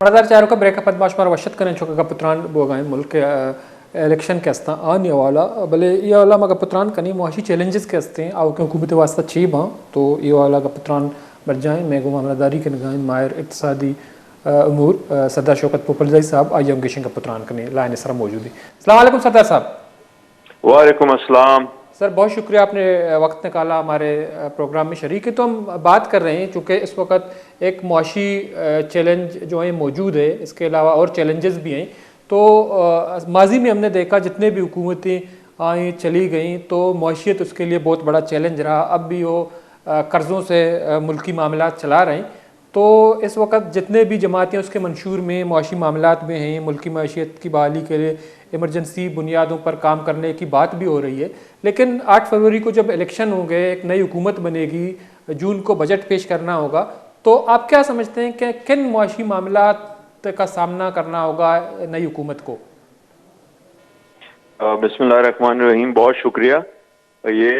برادر چاروں کا break up باش مار وشت کریں چوکا کا پتران بوگائیں ملک الیکشن کے ہستا آنے والا بلے یہ والا مگا پتران کنی معاشی چیلنجز کے ہستے ہیں آؤ کہ حکومت واسطہ چیب ہاں تو یہ والا کا پتران بر جائیں میں گو معاملہ داری کے نگائیں ماہر اقتصادی امور سردار شوکت پوپلزائی صاحب آئی انگیشن کا پتران کنے لائن سر موجود ہے. السلام علیکم سردار صاحب. وعلیکم السلام سر بہت شکریہ آپ نے وقت نکالا ہمارے پروگرام میں شریک ہے. تو ہم بات کر رہے ہیں چونکہ اس وقت ایک معاشی چیلنج جو ہے موجود ہے, اس کے علاوہ اور چیلنجز بھی ہیں. تو ماضی میں ہم نے دیکھا جتنے بھی حکومتیں آئیں چلی گئیں تو معاشیت اس کے لیے بہت بڑا چیلنج رہا. اب بھی وہ قرضوں سے ملکی معاملات چلا رہے ہیں. تو اس وقت جتنے بھی جماعتیں اس کے منشور میں معاشی معاملات میں ہیں, ملکی معیشت کی بحالی کے لیے ایمرجنسی بنیادوں پر کام کرنے کی بات بھی ہو رہی ہے. لیکن 8 فروری کو جب الیکشن ہوں گے, ایک نئی حکومت بنے گی, جون کو بجٹ پیش کرنا ہوگا, تو آپ کیا سمجھتے ہیں کہ کن معاشی معاملات کا سامنا کرنا ہوگا نئی حکومت کو؟ بسم اللہ الرحمن الرحیم. بہت شکریہ. یہ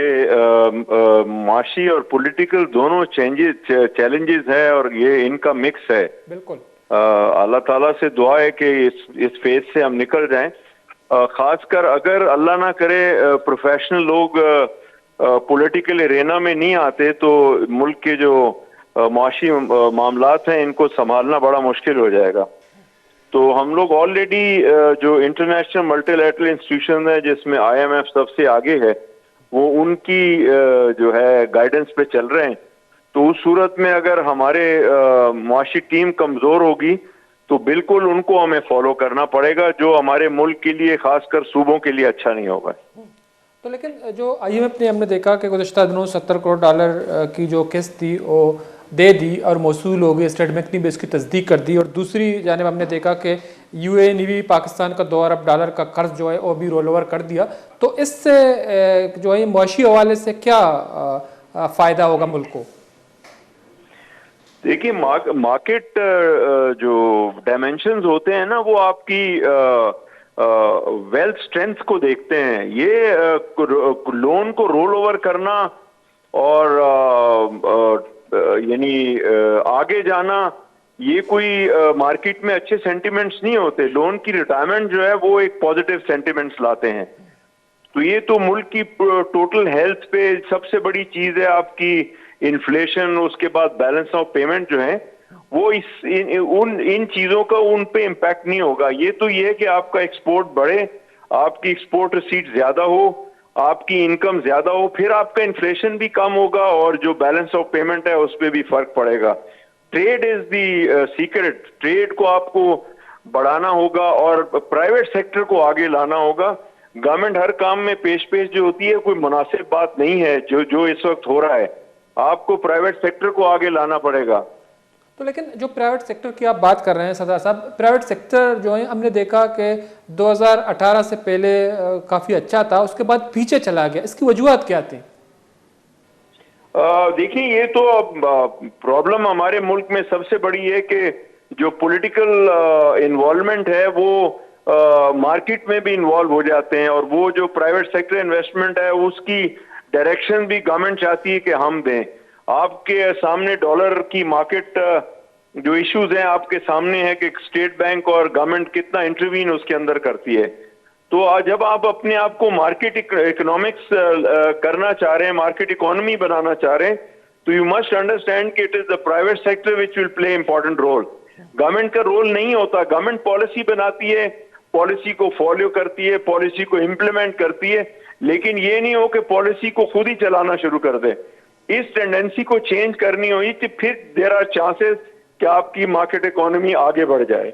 معاشی اور پولیٹیکل دونوں چیلنجز ہے اور یہ ان کا مکس ہے. بالکل. اللہ تعالیٰ سے دعا ہے کہ اس فیز سے ہم نکل جائیں. خاص کر اگر اللہ نہ کرے پروفیشنل لوگ پولیٹیکل ارینا میں نہیں آتے تو ملک کے جو معاشی معاملات ہیں ان کو سنبھالنا بڑا مشکل ہو جائے گا. تو ہم لوگ آلریڈی جو انٹرنیشنل ملٹی لیٹرل انسٹیٹیوشن ہے جس میں IMF سب سے آگے ہے, وہ ان کی جو ہے گائیڈنس پہ چل رہے ہیں. تو اس صورت میں اگر ہمارے معاشی ٹیم کمزور ہوگی تو بالکل ان کو ہمیں فالو کرنا پڑے گا, جو ہمارے ملک کے لیے خاص کر صوبوں کے لیے اچھا نہیں ہوگا. تو لیکن جو IMF نے ہم نے دیکھا کہ گزشتہ دنوں $70 کروڑ کی جو قسط تھی وہ دے دی اور موصول ہو گئی. اسٹیٹ بینک نے بھی اس کی تصدیق کر دی. اور دوسری جانب ہم نے دیکھا کہ UAE نے بھی پاکستان کا $2 ارب کا قرض جو ہے وہ بھی رول اوور کر دیا. تو اس سے جو ہے معاشی حوالے سے کیا فائدہ ہوگا ملک کو؟ دیکھیے مارکیٹ جو ڈائمینشنز ہوتے ہیں نا وہ آپ کی ویلتھ اسٹرینتھ کو دیکھتے ہیں. یہ لون کو رول اوور کرنا اور یعنی آگے جانا, یہ کوئی مارکیٹ میں اچھے سینٹیمنٹس نہیں ہوتے. لون کی ریٹائرمنٹ جو ہے وہ ایک پازیٹیو سینٹیمنٹس لاتے ہیں. تو یہ تو ملک کی ٹوٹل ہیلتھ پہ سب سے بڑی چیز ہے. آپ کی انفلیشن, اس کے بعد بیلنس آف پیمنٹ جو ہے وہ ان چیزوں کا ان پہ امپیکٹ نہیں ہوگا. یہ تو یہ ہے کہ آپ کا ایکسپورٹ بڑھے, آپ کی ایکسپورٹ ریسیٹ زیادہ ہو, آپ کی انکم زیادہ ہو, پھر آپ کا انفلیشن بھی کم ہوگا اور جو بیلنس آف پیمنٹ ہے اس پہ بھی فرق پڑے گا. Trade is the secret. Trade کو آپ کو بڑھانا ہوگا اور پرائیویٹ سیکٹر کو آگے لانا ہوگا. گورنمنٹ ہر کام میں پیش جو ہوتی ہے کوئی مناسب بات نہیں ہے جو اس وقت ہو رہا ہے. آپ کو پرائیویٹ سیکٹر کو آگے لانا پڑے گا. تو لیکن جو پرائیویٹ سیکٹر کی آپ بات کر رہے ہیں سردار صاحب, پرائیویٹ سیکٹر جو ہے ہم نے دیکھا کہ 2018 سے پہلے کافی اچھا تھا, اس کے بعد پیچھے چلا گیا. اس کی وجوہات کیا تھیں؟ دیکھیں یہ تو پرابلم ہمارے ملک میں سب سے بڑی ہے کہ جو پولیٹیکل انوالومنٹ ہے وہ مارکیٹ میں بھی انوالو ہو جاتے ہیں, اور وہ جو پرائیویٹ سیکٹر انویسٹمنٹ ہے اس کی ڈائریکشن بھی گورنمنٹ چاہتی ہے کہ ہم دیں. آپ کے سامنے ڈالر کی مارکیٹ جو ایشوز ہیں آپ کے سامنے ہے کہ اسٹیٹ بینک اور گورنمنٹ کتنا انٹروین اس کے اندر کرتی ہے. تو جب آپ اپنے آپ کو مارکیٹ اکنامکس کرنا چاہ رہے ہیں, مارکیٹ اکانومی بنانا چاہ رہے ہیں, تو یو مسٹ انڈرسٹینڈ کہ it is the private sector which will play important role. Government کا رول نہیں ہوتا. گورنمنٹ پالیسی بناتی ہے, پالیسی کو فالو کرتی ہے, پالیسی کو امپلیمنٹ کرتی ہے, لیکن یہ نہیں ہو کہ پالیسی کو خود ہی چلانا شروع کر دے. اس ٹینڈنسی کو چینج کرنی ہوئی تو پھر دیر آر چانسز کہ آپ کی مارکیٹ اکانومی آگے بڑھ جائے.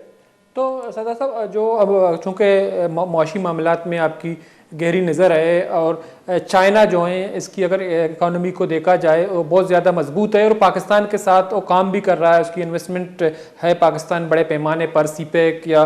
تو سردار صاحب جو اب چونکہ معاشی معاملات میں آپ کی گہری نظر ہے, اور چائنا جو ہیں اس کی اگر اکانومی کو دیکھا جائے وہ بہت زیادہ مضبوط ہے اور پاکستان کے ساتھ وہ کام بھی کر رہا ہے, اس کی انویسٹمنٹ ہے پاکستان بڑے پیمانے پر, سی پیک یا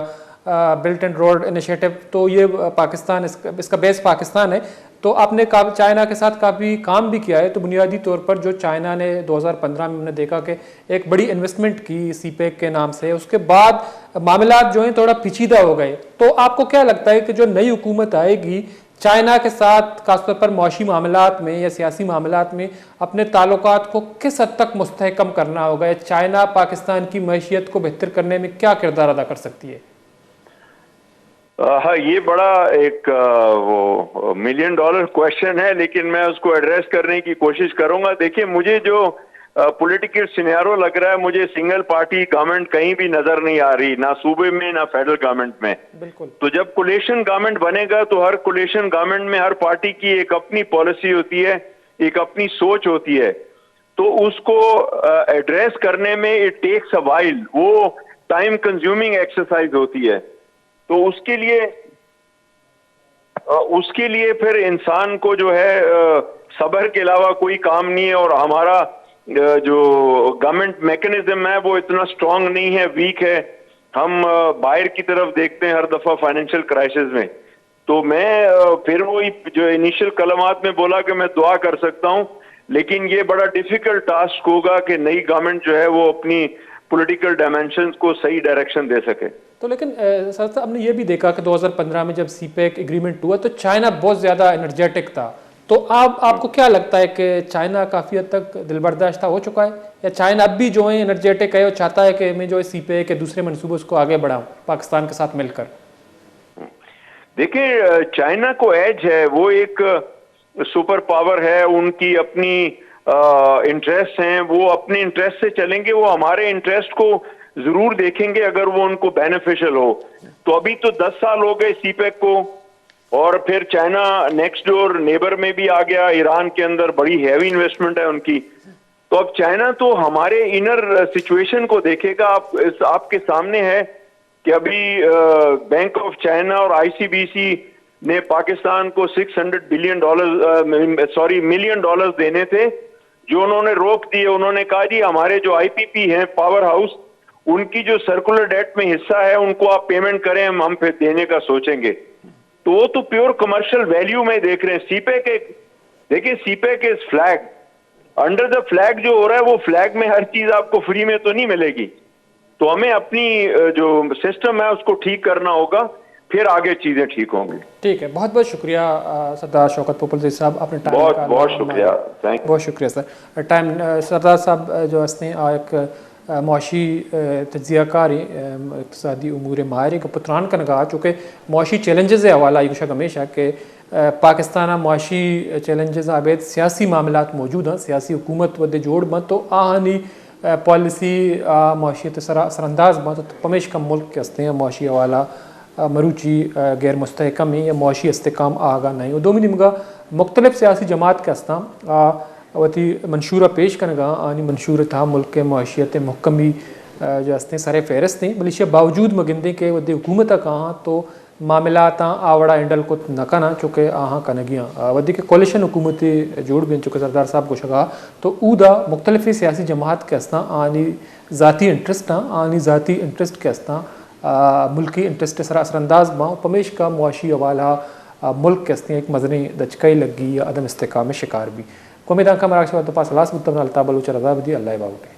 بلٹ اینڈ روڈ انیشیٹو, تو یہ پاکستان اس کا بیس پاکستان ہے. تو آپ نے چائنا کے ساتھ کافی کام بھی کیا ہے. تو بنیادی طور پر جو چائنا نے 2015 میں ہم نے دیکھا کہ ایک بڑی انویسٹمنٹ کی سی پیک کے نام سے, اس کے بعد معاملات جو ہیں تھوڑا پیچیدہ ہو گئے. تو آپ کو کیا لگتا ہے کہ جو نئی حکومت آئے گی چائنا کے ساتھ خاص طور پر معاشی معاملات میں یا سیاسی معاملات میں اپنے تعلقات کو کس حد تک مستحکم کرنا ہوگا؟ یا چائنا پاکستان کی معیشت کو بہتر کرنے میں کیا کردار ادا کر سکتی ہے؟ ہاں، یہ بڑا ایک وہ ملین ڈالر کویشچن ہے، لیکن میں اس کو ایڈریس کرنے کی کوشش کروں گا. دیکھیں، مجھے جو پولیٹیکل سینیرو لگ رہا ہے، مجھے سنگل پارٹی گورنمنٹ کہیں بھی نظر نہیں آ رہی، نہ صوبے میں نہ فیڈرل گورنمنٹ میں. بالکل. تو جب کولیشن گورنمنٹ بنے گا تو ہر کولیشن گورنمنٹ میں ہر پارٹی کی ایک اپنی پالیسی ہوتی ہے، ایک اپنی سوچ ہوتی ہے. تو اس کو ایڈریس کرنے میں اٹ ٹیکس اے وائل، وہ ٹائم کنزیومنگ ایکسرسائز ہوتی ہے. تو اس کے لیے پھر انسان کو جو ہے صبر کے علاوہ کوئی کام نہیں ہے. اور ہمارا جو گورنمنٹ میکنزم ہے وہ اتنا اسٹرانگ نہیں ہے، ویک ہے. ہم باہر کی طرف دیکھتے ہیں ہر دفعہ فائنینشیل کرائسس میں. تو میں پھر وہی جو انیشل کلمات میں بولا کہ میں دعا کر سکتا ہوں، لیکن یہ بڑا ڈیفیکلٹ ٹاسک ہوگا کہ نئی گورنمنٹ جو ہے وہ اپنی پولیٹیکل ڈائمینشنز کو صحیح ڈائریکشن دے سکے. تو لیکن سر صاحب، ہم نے یہ بھی دیکھا کہ 2015 میں جب سی پیک ایگریمنٹ ہوا تو چائنا بہت زیادہ انرجیٹک تھا. تو آپ کو کیا لگتا ہے کہ چائنا کافی حد تک دل برداشتہ ہو چکا ہے، یا چائنا اب بھی جو ہے انرجیٹک ہے اور چاہتا ہے کہ میں جو ہے سی پیک کے دوسرے منصوبوں اس کو آگے بڑھاؤں پاکستان کے ساتھ مل کر؟ دیکھیں، چائنا کو ایج ہے، وہ ایک سپر پاور ہے، ان کی اپنی انٹرسٹ ہیں، وہ اپنے انٹرسٹ سے چلیں گے. وہ ہمارے انٹرسٹ کو ضرور دیکھیں گے اگر وہ ان کو بینیفیشل ہو. تو ابھی تو 10 سال ہو گئے سی پیک کو، اور پھر چائنا نیکسٹ ڈور نیبر میں بھی آ گیا، ایران کے اندر بڑی ہیوی انویسٹمنٹ ہے ان کی. تو اب چائنا تو ہمارے انر سچویشن کو دیکھے گا. آپ کے سامنے ہے کہ ابھی بینک آف چائنا اور آئی سی بی سی نے پاکستان کو ملین ڈالر دینے تھے، جو انہوں نے روک دیے. انہوں نے کہا جی ہمارے جو آئی پی پی ہیں پاور ہاؤس، ان کی جو سرکولر ڈیٹ میں حصہ ہے ان کو آپ پیمنٹ کریں، ہم پھر دینے کا سوچیں گے. تو وہ تو پیور کمرشل ویلیو میں دیکھ رہے ہیں. سی پیک دیکھیں، CPEC is flag, under the flag جو ہو رہا ہے وہ فلیگ میں ہر چیز آپ کو فری میں تو نہیں ملے گی. تو ہمیں اپنی جو سسٹم ہے اس کو ٹھیک کرنا ہوگا، پھر آگے چیزیں ٹھیک ہوں گی. ٹھیک ہے، بہت بہت شکریہ سردار شوکت پوپل صاحب، آپ نے ٹائم نکالا. بہت شکریہ، تھینک یو. بہت شکریہ سر. ٹائم سردار صاحب جو ہستے ایک معاشی تجزیہ کاری، اقتصادی امور ماہر کو پتران کا نگاہ، چونکہ معاشی چیلنجز حوالہ یہ ہمیشہ کہ پاکستان معاشی چیلنجز آبید سیاسی معاملات موجود ہیں، سیاسی حکومت ودے جوڑ بند تو آہنی پالیسی معاشیت سر انداز بند تو پمیش کا ملک کے ہستے ہیں معاشی حوالہ مروچی غیر مستحکم ہیں یا معاشی استحکام آگاہ نہیں. دو نمگا مختلف سیاسی جماعت کے ہستاں وتی منشورہ پیش کرنگا آنی منشور تھا ملک کے معاشیت محکمی جو ہستے سارے فہرست ہیں، بلکہ باوجود مگندے کے ودے حکومت کہاں تو معاملات آوڑا انڈل کو نکانا چونکہ آہاں کنگیاں ودی کے کولیشن حکومتی جوڑ بھی چونکہ سردار صاحب کو شگا تو اودا مختلف سیاسی جماعت کے ہستاں آنی ذاتی انٹرسٹ آنی ذاتی انٹرسٹ کے ہستاں ملکی انٹرسٹ سر اثر انداز باں پمیش کا معاشی حوالہ ملک کے ہستیں ایک مزنی دچکائی لگی یا عدم استحکام شکار بھی. امید کا مراکش و پاس لاس متبن الطاب بلوچ رضا بدی اللہ باؤ کے